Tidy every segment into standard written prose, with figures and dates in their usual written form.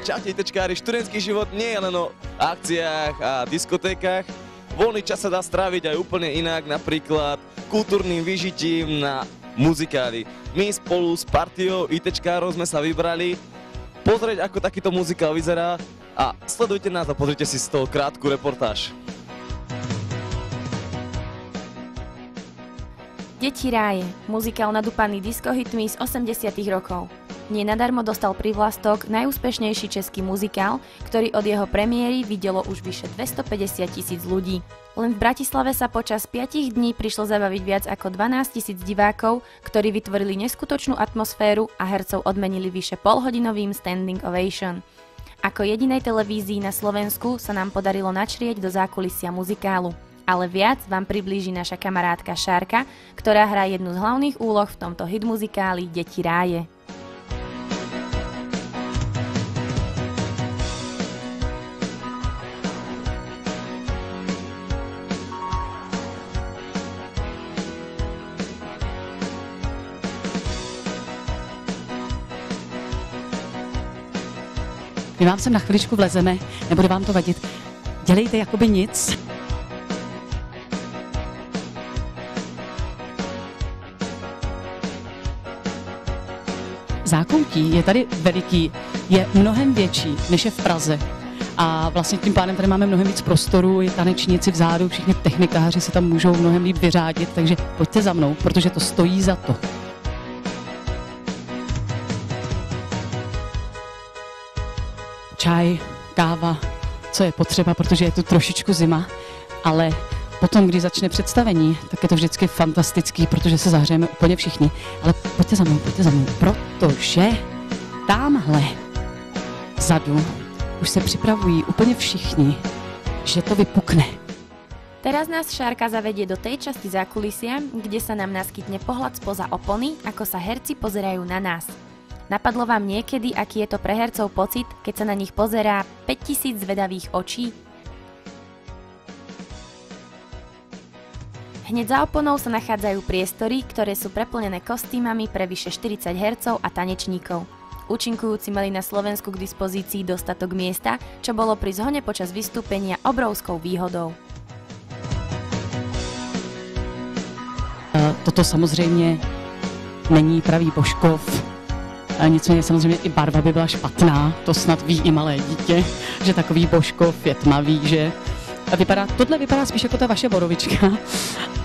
Čaute ITčkári, študentský život nie je len o akciách a diskotékach. Voľný čas sa dá stráviť aj úplne inak, napríklad kultúrnym vyžitím na muzikáli. My spolu s partiou ITčkárov sme sa vybrali pozrieť, ako takýto muzikál vyzerá a sledujte nás a pozrite si z toho krátku reportáž. Deti ráje, muzikál nadúpaný diskohitmi z 80. rokov. Nie nadarmo dostal privlastok najúspešnejší český muzikál, ktorý od jeho premiéry videlo už vyše 250 000 ľudí. Len v Bratislave sa počas 5 dní prišlo zabaviť viac ako 12 000 divákov, ktorí vytvorili neskutočnú atmosféru a hercov odmenili vyše polhodinovým standing ovation. Ako jedinej televízii na Slovensku sa nám podarilo načrieť do zákulisia muzikálu. Ale viac vám priblíži naša kamarátka Šárka, ktorá hrá jednu z hlavných úloh v tomto hit muzikáli Deti ráje. My vám sem na chviličku vlezeme, nebude vám to vadit. Dělejte jakoby nic. Zákoutí je tady veliký, je mnohem větší, než je v Praze. A vlastně tím pádem tady máme mnohem víc prostoru, i tanečníci vzadu, všichni technikáři se tam můžou mnohem líp vyřádit, takže pojďte za mnou, protože to stojí za to. Čaj, káva, co je potřeba, protože je tu trošičku zima, ale potom, když začne představení, tak je to vždycky fantastický, protože se zahřejeme úplně všichni. Ale pojďte za mnou, protože tamhle vzadu už se připravují úplně všichni, že to vypukne. Teraz nás Šárka zavedie do tej časti zákulisia, kde sa nám naskytne pohľad spoza opony, ako sa herci pozerajú na nás. Napadlo vám niekedy, aký je to pre hercov pocit, keď sa na nich pozerá 5000 zvedavých očí? Hneď za oponou sa nachádzajú priestory, ktoré sú preplnené kostýmami pre vyše 40 hercov a tanečníkov. Účinkujúci mali na Slovensku k dispozícii dostatok miesta, čo bolo pri zhone počas vystúpenia obrovskou výhodou. Toto samozřejmě není pravý Božkov, nicméně samozřejmě i barva by byla špatná, to snad ví i malé dítě, že takový Božkov je tmavý, že tohle vypadá spíš jako ta vaše borovička,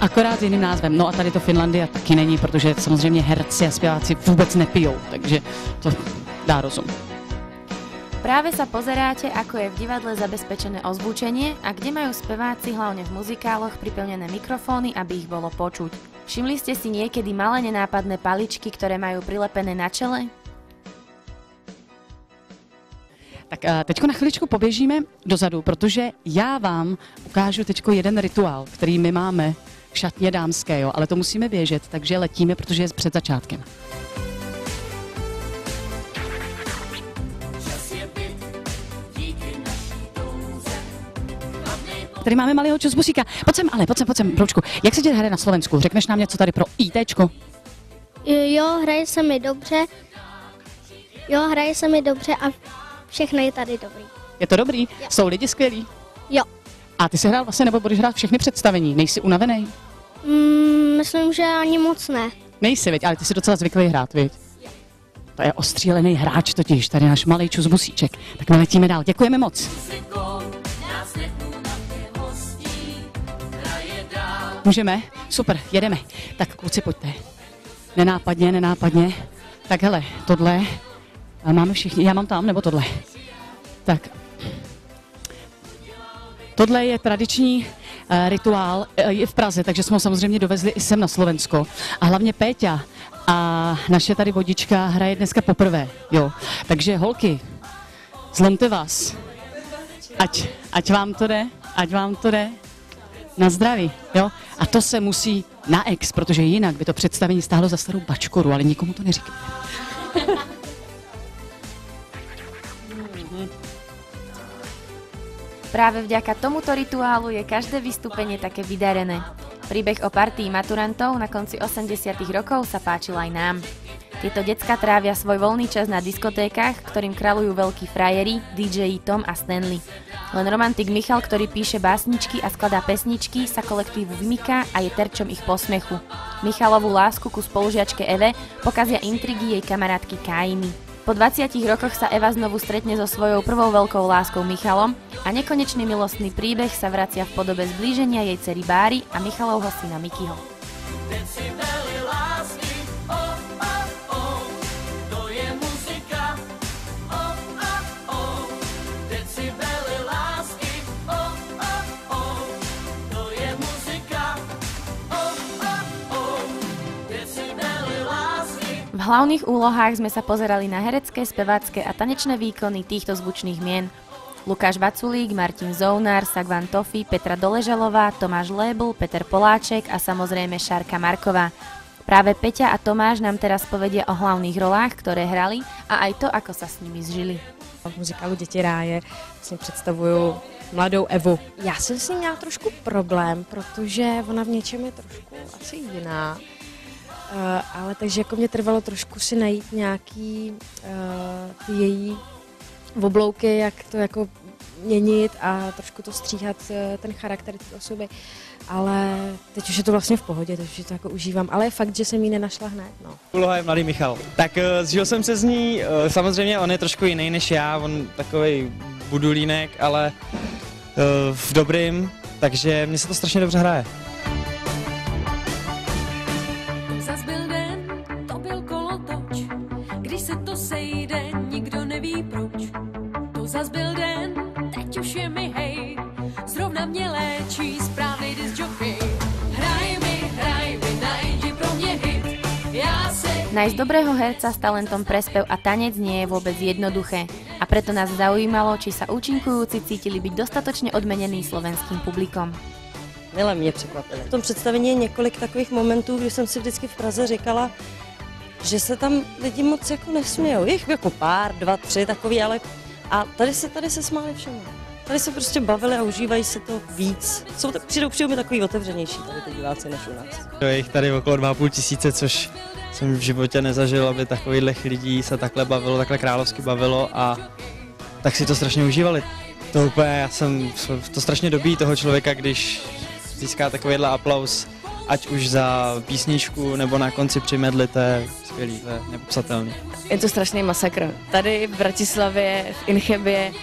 akorát s jiným názvem. No a tady to Finlandia taky není, protože samozřejmě herci a zpěváci vůbec nepijou, takže to dá rozum. Práve sa pozeráte, ako je v divadle zabezpečené ozvučenie a kde majú speváci hlavne v muzikáloch pripevnené mikrofóny, aby ich bolo počuť. Všimli ste si niekedy malé nenápadné paličky, ktoré majú prilepené na čele? Tak teďko na chviličku poběžíme dozadu, protože já vám ukážu teďko jeden rituál, který my máme v šatně dámské, jo, ale to musíme běžet, takže letíme, protože je před začátkem. Tady máme malého čusbusíka. Pojď sem, Broučku. Jak se tě hraje na Slovensku? Řekneš nám něco tady pro ITčko? Jo, hraje se mi dobře a všechno je tady dobrý. Je to dobrý? Jo. Jsou lidi skvělí? Jo. A ty jsi hrál vlastně, nebo budeš hrát všechny představení? Nejsi unavený? Myslím, že ani moc ne. Nejsi, viď? Ale ty jsi docela zvyklý hrát, viď? To je ostřílený hráč totiž, tady náš malý čusbusíček. Tak my letíme dál. Děkujeme moc. Můžeme? Super, jedeme. Tak kluci, pojďte. Nenápadně. Tak hele, tohle máme všichni. Já mám tam, nebo tohle? Tak. Tohle je tradiční rituál i v Praze, takže jsme ho samozřejmě dovezli i sem na Slovensko. A hlavně Péťa a naše tady vodička hraje dneska poprvé, jo. Takže holky, zlomte vás. Ať vám to jde. Na zdraví, jo. A to se musí na ex, protože jinak by to představení stálo za starou bačkoru, ale nikomu to neříkám. Práve vďaka tomuto rituálu je každé vystúpenie také vydarené. Príbeh o partii maturantov na konci 80. rokov sa páčil aj nám. Tieto decká trávia svoj voľný čas na diskotékach, ktorým kráľujú veľkí frajeri, DJ Tom a Stanley. Len romantik Michal, ktorý píše básničky a skladá pesničky, sa kolektívu vymyká a je terčom ich posmechu. Michalovú lásku ku spolužiačke Eve pokazia intrigy jej kamarátky Kainy. Po 20 rokoch sa Eva znovu stretne so svojou prvou veľkou láskou Michalom a nekonečný milostný príbeh sa vracia v podobe zblíženia jej dcery Báry a Michalovho syna Mikyho. V hlavných úlohách sme sa pozerali na herecké, spevácké a tanečné výkony týchto zvučných mien. Lukáš Vaculík, Martin Zounár, Sagvan Tofi, Petra Doležalová, Tomáš Lébl, Peter Poláček a samozrejme Šárka Marková. Práve Peťa a Tomáš nám teraz povedia o hlavných rolách, ktoré hrali a aj to, ako sa s nimi zžili. V muzikálu Děti ráje vlastně představuju mladou Evu. Já jsem s ní měla trošku problém, protože ona v něčem je trošku asi jiná. Ale takže jako mě trvalo trošku si najít nějaký ty její oblouky, jak to jako měnit a trošku to stříhat ten charakter té osoby. Ale teď už je to vlastně v pohodě, takže to jako užívám. Ale je fakt, že jsem ji nenašla hned. No. Úloha je mladý Michal. Tak zžil jsem se z ní, samozřejmě on je trošku jiný než já, on takovej budulínek, ale v dobrým, takže mně se to strašně dobře hraje. Se to sejde, nikdo neví proč. To zas byl den, teď už je mi hej. Zrovna mě léčí správnej disc jockey. Hraj mi, najdi pro mě hit. Já si... Nájsť dobrého herca s talentom pre spev a tanec nie je vôbec jednoduché. A preto nás zaujímalo, či sa účinkujúci cítili byť dostatočne odmenení slovenským publikom. Mile mě překvapili. V tom představení je několik takových momentů, kdy jsem si vždycky v Praze říkala, že se tam lidi moc jako nesmějou. Jich jako pár, 2, 3 takový, ale a tady se smáli všemu. Tady se prostě bavili a užívají si to víc. Přijdou mi takový otevřenější tady ty diváci než u nás. Je jich tady okolo 2,5 tisíce, což jsem v životě nezažil, aby takových lidí se takhle bavilo, takhle královsky bavilo a tak si to strašně užívali. To úplně, to strašně dobíjí toho člověka, když získá takovýhle aplaus, ať už za písničku nebo na konci při medli, to je skvělý, to je nepopsatelný. Je to strašný masakr. Tady v Bratislavě, v Inchebě,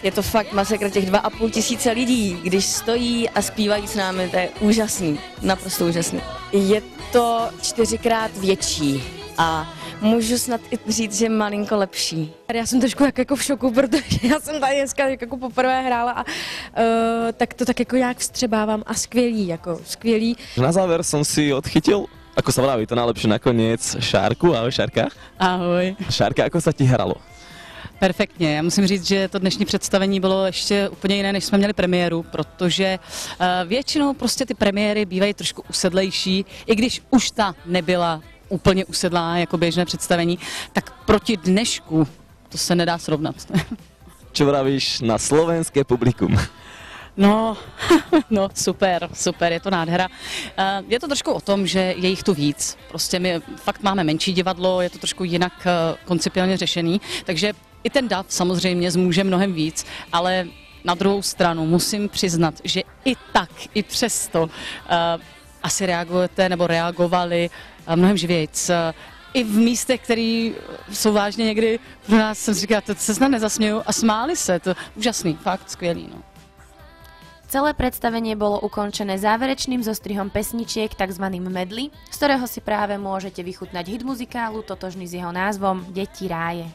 je to fakt masakr těch 2,5 tisíce lidí, když stojí a zpívají s námi, to je úžasný, naprosto úžasný. Je to 4krát větší a můžu snad i říct, že malinko lepší. Já jsem trošku jako v šoku, protože já jsem tady dneska jako poprvé hrála a tak to tak jako nějak vstřebávám a skvělý. Na záver som si odchytil, ako sa vraví, to najlepšie nakoniec, Šárku. Ahoj Šárka. Ahoj. Šárka, ako sa ti hralo? Perfektně. Já musím říct, že to dnešní představení bylo ještě úplně jiné, než jsme měli premiéru, protože většinou prostě ty premiéry bývají trošku usedlejší, i když už ta nebyla úplně usedlá jako běžné představení, tak proti dnešku to se nedá srovnat. Čo vravíš na slovenské publikum? No, super, je to nádhera. Je to trošku o tom, že je jich tu víc. Prostě my fakt máme menší divadlo, je to trošku jinak koncipiálně řešený, takže i ten dav samozřejmě zmůže mnohem víc, ale na druhou stranu musím přiznat, že i přesto asi reagujete nebo reagovali mnohem živějc. I v místech, které jsou vážně někdy, pro nás jsem si říkala, to se snad nezasměju a smáli se, to úžasný, fakt skvělý. No. Celé predstavenie bolo ukončené záverečným zostrihom pesničiek, tzv. Medley, z ktorého si práve môžete vychutnať hit muzikálu totožný s jeho názvom Děti ráje.